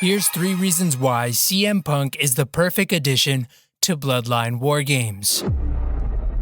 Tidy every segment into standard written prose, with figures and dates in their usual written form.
Here's 3 reasons why CM Punk is the perfect addition to Bloodline War Games.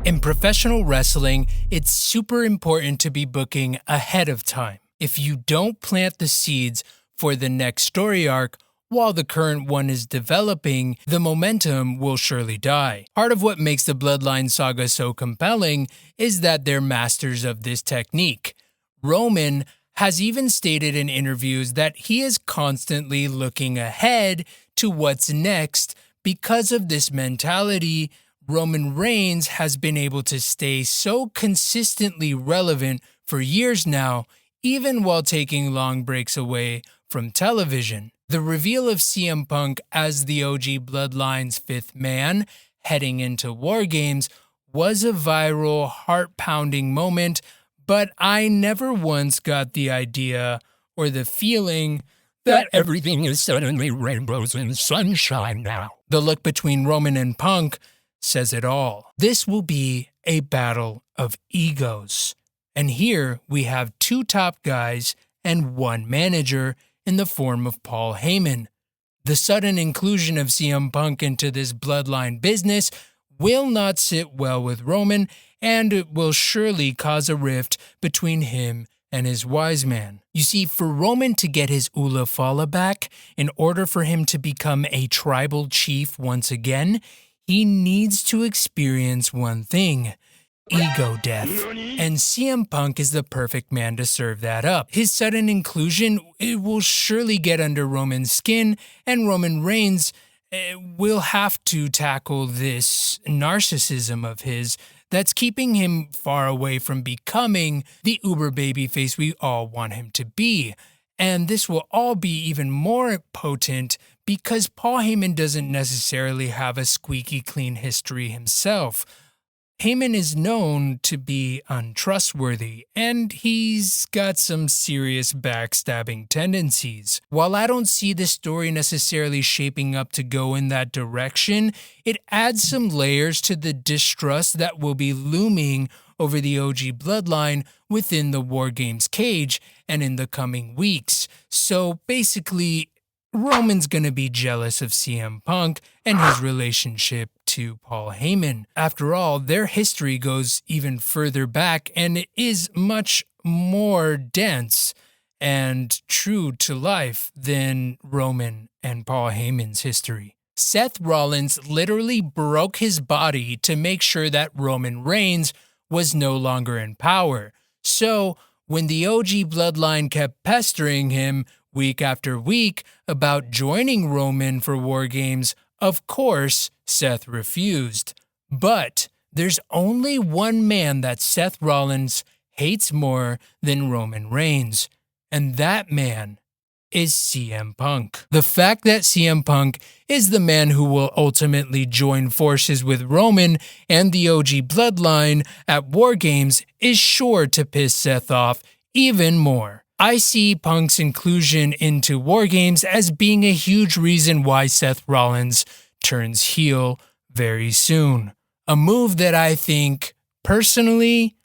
In professional wrestling, it's super important to be booking ahead of time. If you don't plant the seeds for the next story arc while the current one is developing, the momentum will surely die. Part of what makes the Bloodline saga so compelling is that they're masters of this technique. Roman has even stated in interviews that he is constantly looking ahead to what's next. Because of this mentality, Roman Reigns has been able to stay so consistently relevant for years now, even while taking long breaks away from television. The reveal of CM Punk as the OG Bloodline's 5th man heading into War Games was a viral, heart-pounding moment, but I never once got the idea or the feeling that everything is suddenly rainbows and sunshine now. The look between Roman and Punk says it all. This will be a battle of egos. And here we have 2 top guys and 1 manager in the form of Paul Heyman. The sudden inclusion of CM Punk into this Bloodline business will not sit well with Roman, and it will surely cause a rift between him and his wise man. You see, for Roman to get his Ula Fala back, in order for him to become a tribal chief once again, he needs to experience one thing: ego death. And CM Punk is the perfect man to serve that up. His sudden inclusion, it will surely get under Roman's skin, and Roman Reigns will have to tackle this narcissism of his that's keeping him far away from becoming the uber babyface we all want him to be. And this will all be even more potent because Paul Heyman doesn't necessarily have a squeaky clean history himself. Heyman is known to be untrustworthy, and he's got some serious backstabbing tendencies. While I don't see this story necessarily shaping up to go in that direction, it adds some layers to the distrust that will be looming over the OG Bloodline within the War Games cage and in the coming weeks. So basically, Roman's gonna be jealous of CM Punk and his relationship to Paul Heyman. After all, their history goes even further back, and it is much more dense and true to life than Roman and Paul Heyman's history. Seth Rollins literally broke his body to make sure that Roman Reigns was no longer in power. So, when the OG Bloodline kept pestering him week after week about joining Roman for War Games, of course, Seth refused. But there's only one man that Seth Rollins hates more than Roman Reigns, and that man is CM Punk. The fact that CM Punk is the man who will ultimately join forces with Roman and the OG Bloodline at War Games is sure to piss Seth off even more. I see Punk's inclusion into War Games as being a huge reason why Seth Rollins turns heel very soon. A move that I think, personally,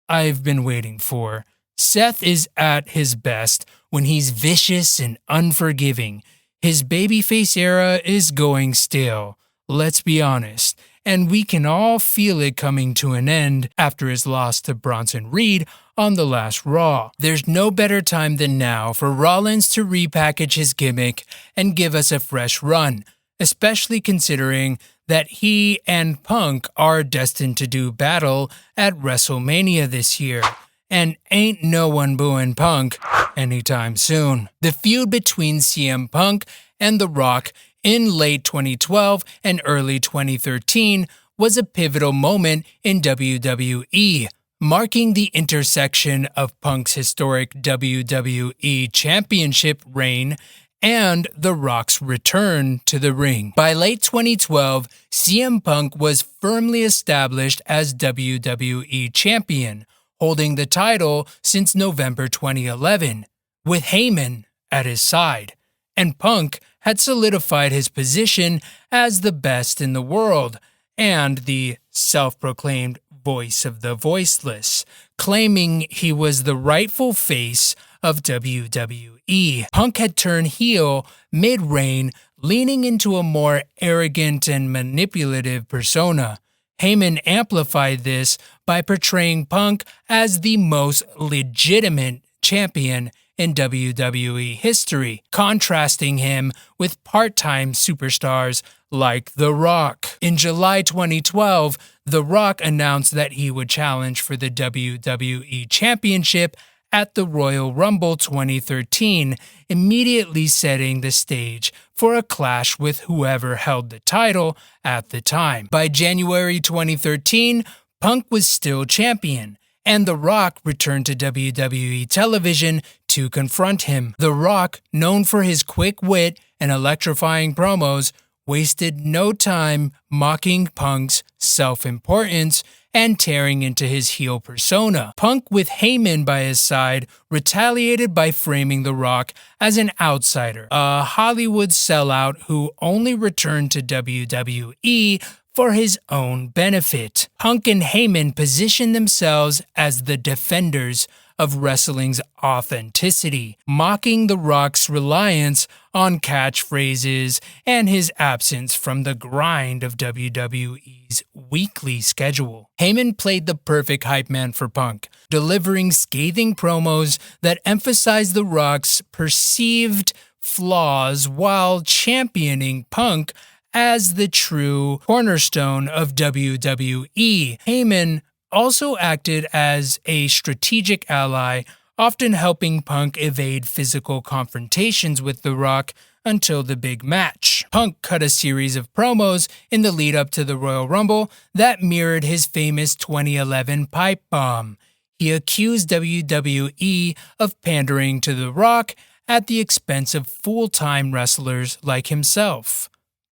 I've been waiting for. Seth is at his best when he's vicious and unforgiving. His babyface era is going stale, let's be honest, and we can all feel it coming to an end after his loss to Bronson Reed on the last Raw. There's no better time than now for Rollins to repackage his gimmick and give us a fresh run, especially considering that he and Punk are destined to do battle at WrestleMania this year. And ain't no one booing Punk anytime soon. The feud between CM Punk and The Rock in late 2012 and early 2013 was a pivotal moment in WWE, marking the intersection of Punk's historic WWE Championship reign and The Rock's return to the ring. By late 2012, CM Punk was firmly established as WWE Champion, holding the title since November 2011, with Heyman at his side, and Punk had solidified his position as the best in the world and the self-proclaimed voice of the voiceless, claiming he was the rightful face of WWE. Punk had turned heel mid-reign, leaning into a more arrogant and manipulative persona. Heyman amplified this by portraying Punk as the most legitimate champion in WWE history, contrasting him with part-time superstars like The Rock. In July 2012, The Rock announced that he would challenge for the WWE Championship at the Royal Rumble 2013, immediately setting the stage for a clash with whoever held the title at the time. By January 2013, Punk was still champion, and The Rock returned to WWE television to confront him. The Rock, known for his quick wit and electrifying promos, wasted no time mocking Punk's self-importance and tearing into his heel persona. Punk, with Heyman by his side, retaliated by framing The Rock as an outsider, a Hollywood sellout who only returned to WWE for his own benefit. Punk and Heyman positioned themselves as the defenders of wrestling's authenticity, mocking The Rock's reliance on catchphrases and his absence from the grind of WWE's weekly schedule. Heyman played the perfect hype man for Punk, delivering scathing promos that emphasized The Rock's perceived flaws while championing Punk as the true cornerstone of WWE. Heyman also acted as a strategic ally, often helping Punk evade physical confrontations with The Rock until the big match. Punk cut a series of promos in the lead up to the Royal Rumble that mirrored his famous 2011 pipe bomb. He accused WWE of pandering to The Rock at the expense of full-time wrestlers like himself.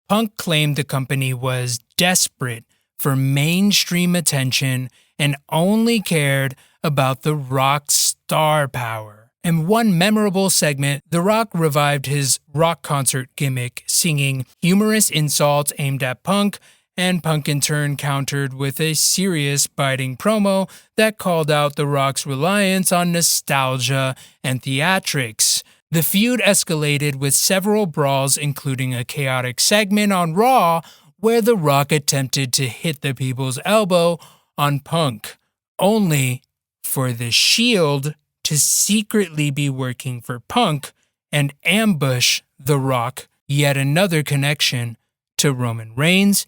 Punk claimed the company was desperate for mainstream attention and only cared about The Rock's star power. In one memorable segment, The Rock revived his rock concert gimmick, singing humorous insults aimed at Punk, and Punk in turn countered with a serious, biting promo that called out The Rock's reliance on nostalgia and theatrics. The feud escalated with several brawls, including a chaotic segment on Raw where The Rock attempted to hit the people's elbow on Punk, only for the Shield to secretly be working for Punk and ambush The Rock, yet another connection to Roman Reigns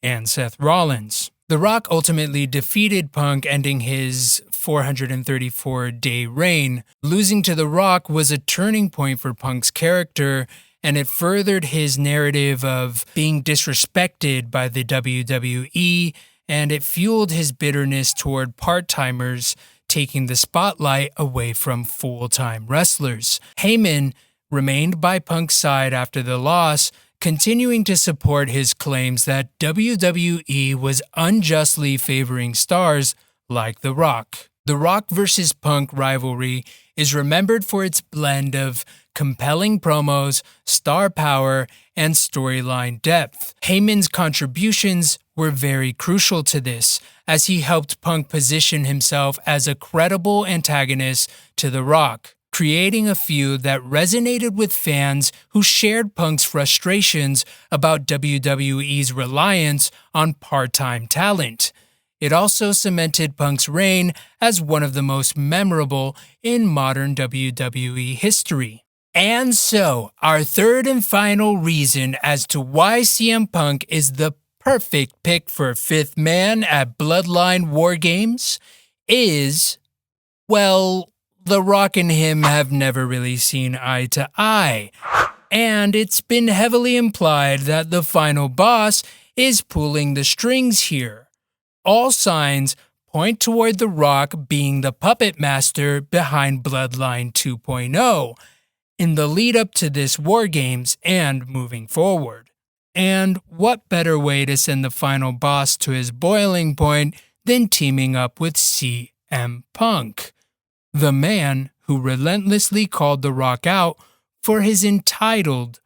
and Seth Rollins. The Rock ultimately defeated Punk, ending his 434-day reign. Losing to The Rock was a turning point for Punk's character, and it furthered his narrative of being disrespected by the WWE, and it fueled his bitterness toward part-timers, taking the spotlight away from full-time wrestlers. Heyman remained by Punk's side after the loss, continuing to support his claims that WWE was unjustly favoring stars like The Rock. The Rock vs. Punk rivalry is remembered for its blend of compelling promos, star power, and storyline depth. Heyman's contributions were very crucial to this, as he helped Punk position himself as a credible antagonist to The Rock, creating a feud that resonated with fans who shared Punk's frustrations about WWE's reliance on part-time talent. It also cemented Punk's reign as one of the most memorable in modern WWE history. And so, our third and final reason as to why CM Punk is the perfect pick for fifth man at Bloodline War Games is, well, The Rock and him have never really seen eye to eye. And it's been heavily implied that the final boss is pulling the strings here. All signs point toward The Rock being the puppet master behind Bloodline 2.0 in the lead up to this War Games and moving forward. And what better way to send the final boss to his boiling point than teaming up with CM Punk, the man who relentlessly called The Rock out for his entitled,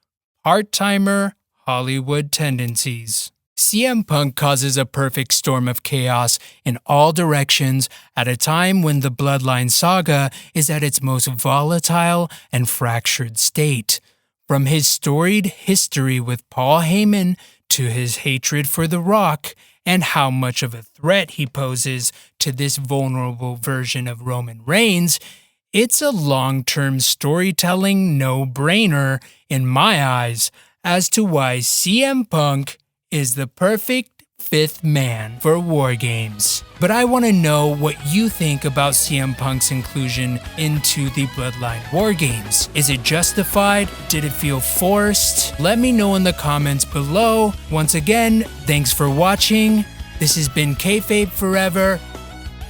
part-timer Hollywood tendencies. CM Punk causes a perfect storm of chaos in all directions at a time when the Bloodline saga is at its most volatile and fractured state. From his storied history with Paul Heyman to his hatred for The Rock and how much of a threat he poses to this vulnerable version of Roman Reigns, it's a long-term storytelling no-brainer in my eyes as to why CM Punk is the perfect fifth man for War Games. But I want to know what you think about CM Punk's inclusion into the Bloodline War Games. Is it justified? Did it feel forced? Let me know in the comments below. Once again, thanks for watching. This has been Kayfabe Forever,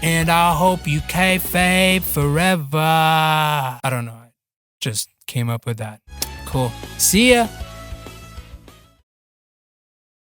and I hope you kayfabe forever. I don't know, I just came up with that. Cool. See ya!